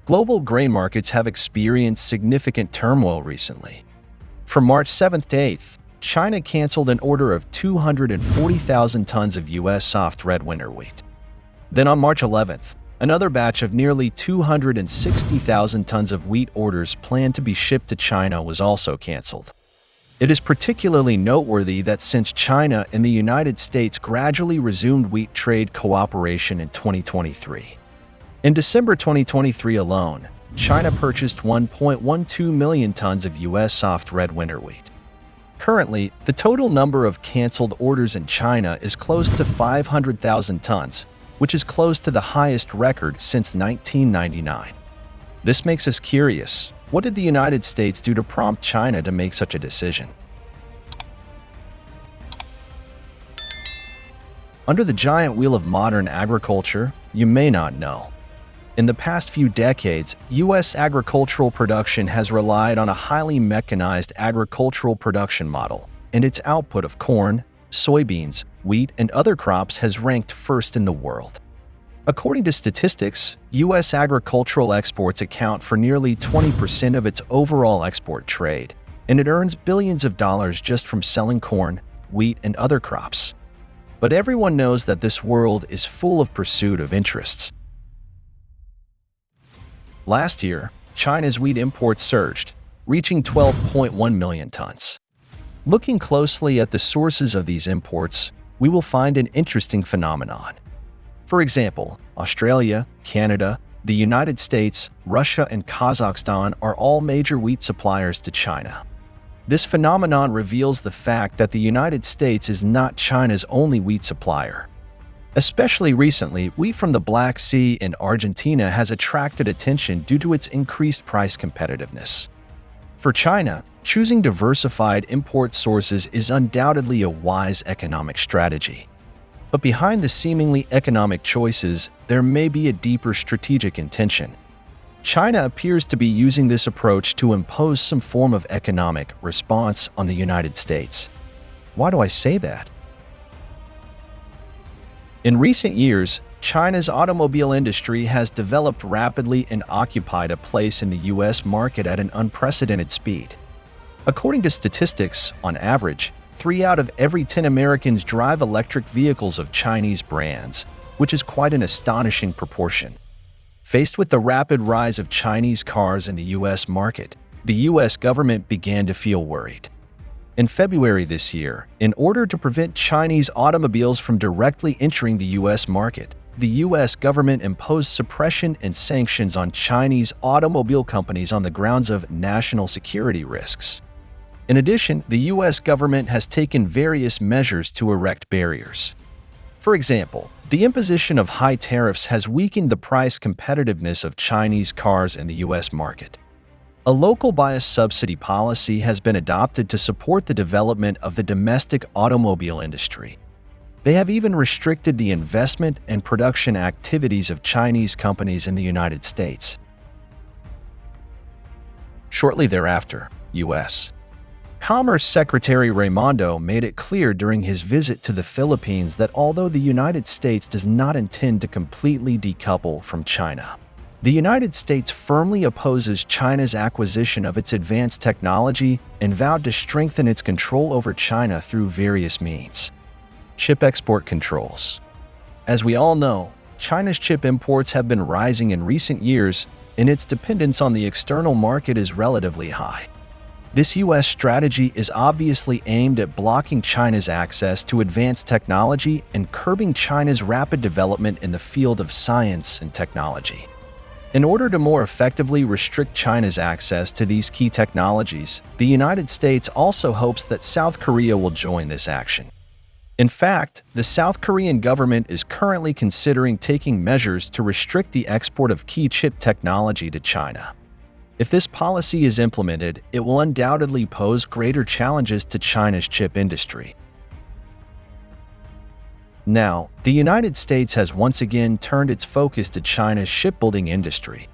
Global grain markets have experienced significant turmoil recently. From March 7th to 8th, China canceled an order of 240,000 tons of U.S. soft red winter wheat. Then on March 11th, another batch of nearly 260,000 tons of wheat orders planned to be shipped to China was also canceled. It is particularly noteworthy that since China and the United States gradually resumed wheat trade cooperation in 2023. In December 2023 alone, China purchased 1.12 million tons of U.S. soft red winter wheat. Currently, the total number of canceled orders in China is close to 500,000 tons, which is close to the highest record since 1999. This makes us curious. What did the United States do to prompt China to make such a decision? Under the giant wheel of modern agriculture, you may not know. In the past few decades, U.S. agricultural production has relied on a highly mechanized agricultural production model, and its output of corn, soybeans, wheat, and other crops has ranked first in the world. According to statistics, U.S. agricultural exports account for nearly 20% of its overall export trade, and it earns billions of dollars just from selling corn, wheat, and other crops. But everyone knows that this world is full of pursuit of interests. Last year, China's wheat imports surged, reaching 12.1 million tons. Looking closely at the sources of these imports, we will find an interesting phenomenon. For example, Australia, Canada, the United States, Russia, and Kazakhstan are all major wheat suppliers to China. This phenomenon reveals the fact that the United States is not China's only wheat supplier. Especially recently, wheat from the Black Sea and Argentina has attracted attention due to its increased price competitiveness. For China, choosing diversified import sources is undoubtedly a wise economic strategy. But behind the seemingly economic choices, there may be a deeper strategic intention. China appears to be using this approach to impose some form of economic response on the United States. Why do I say that? In recent years, China's automobile industry has developed rapidly and occupied a place in the U.S. market at an unprecedented speed. According to statistics, on average, 3 out of every 10 Americans drive electric vehicles of Chinese brands, which is quite an astonishing proportion. Faced with the rapid rise of Chinese cars in the U.S. market, the U.S. government began to feel worried. In February this year, in order to prevent Chinese automobiles from directly entering the U.S. market, the U.S. government imposed suppression and sanctions on Chinese automobile companies on the grounds of national security risks. In addition, the U.S. government has taken various measures to erect barriers. For example, the imposition of high tariffs has weakened the price competitiveness of Chinese cars in the U.S. market. A local bias subsidy policy has been adopted to support the development of the domestic automobile industry. They have even restricted the investment and production activities of Chinese companies in the United States. Shortly thereafter, U.S. Commerce Secretary Raimondo made it clear during his visit to the Philippines that although the United States does not intend to completely decouple from China, the United States firmly opposes China's acquisition of its advanced technology and vowed to strengthen its control over China through various means. Chip export controls. As we all know, China's chip imports have been rising in recent years, and its dependence on the external market is relatively high. This U.S. strategy is obviously aimed at blocking China's access to advanced technology and curbing China's rapid development in the field of science and technology. In order to more effectively restrict China's access to these key technologies, the United States also hopes that South Korea will join this action. In fact, the South Korean government is currently considering taking measures to restrict the export of key chip technology to China. If this policy is implemented, it will undoubtedly pose greater challenges to China's chip industry. Now, the United States has once again turned its focus to China's shipbuilding industry.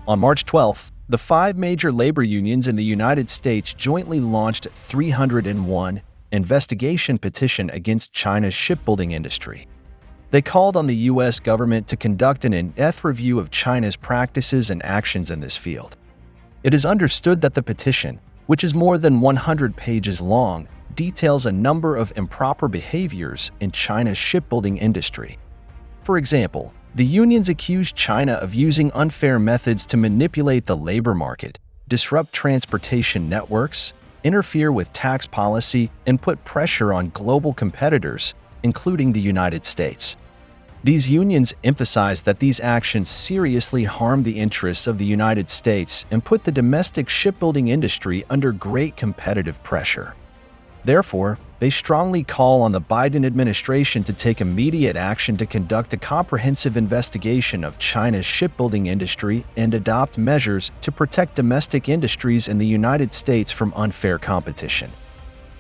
On March 12th, the 5 major labor unions in the United States jointly launched 301 investigation petition against China's shipbuilding industry. They called on the U.S. government to conduct an in-depth review of China's practices and actions in this field. It is understood that the petition, which is more than 100 pages long, details a number of improper behaviors in China's shipbuilding industry. For example, the unions accused China of using unfair methods to manipulate the labor market, disrupt transportation networks, interfere with tax policy, and put pressure on global competitors, including the United States. These unions emphasized that these actions seriously harm the interests of the United States and put the domestic shipbuilding industry under great competitive pressure. Therefore, they strongly call on the Biden administration to take immediate action to conduct a comprehensive investigation of China's shipbuilding industry and adopt measures to protect domestic industries in the United States from unfair competition.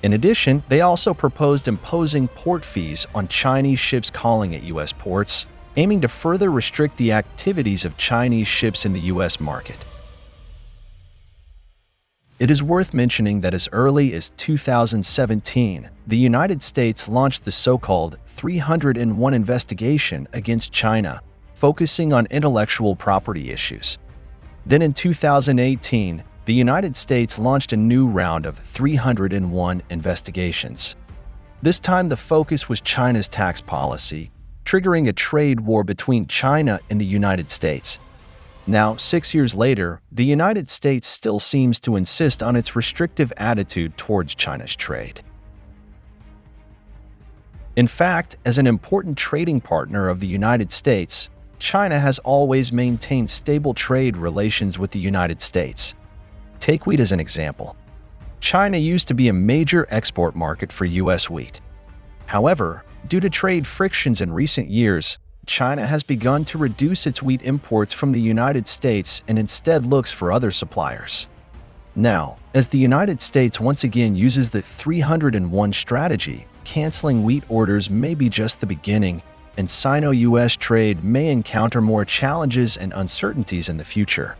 In addition, they also proposed imposing port fees on Chinese ships calling at U.S. ports, aiming to further restrict the activities of Chinese ships in the U.S. market. It is worth mentioning that as early as 2017, the United States launched the so-called 301 investigation against China, focusing on intellectual property issues. Then in 2018, the United States launched a new round of 301 investigations. This time the focus was China's tax policy, triggering a trade war between China and the United States. Now, 6 years later, the United States still seems to insist on its restrictive attitude towards China's trade. In fact, as an important trading partner of the United States, China has always maintained stable trade relations with the United States. Take wheat as an example. China used to be a major export market for U.S. wheat. However, due to trade frictions in recent years, China has begun to reduce its wheat imports from the United States and instead looks for other suppliers. Now, as the United States once again uses the 301 strategy, canceling wheat orders may be just the beginning, and Sino-U.S. trade may encounter more challenges and uncertainties in the future.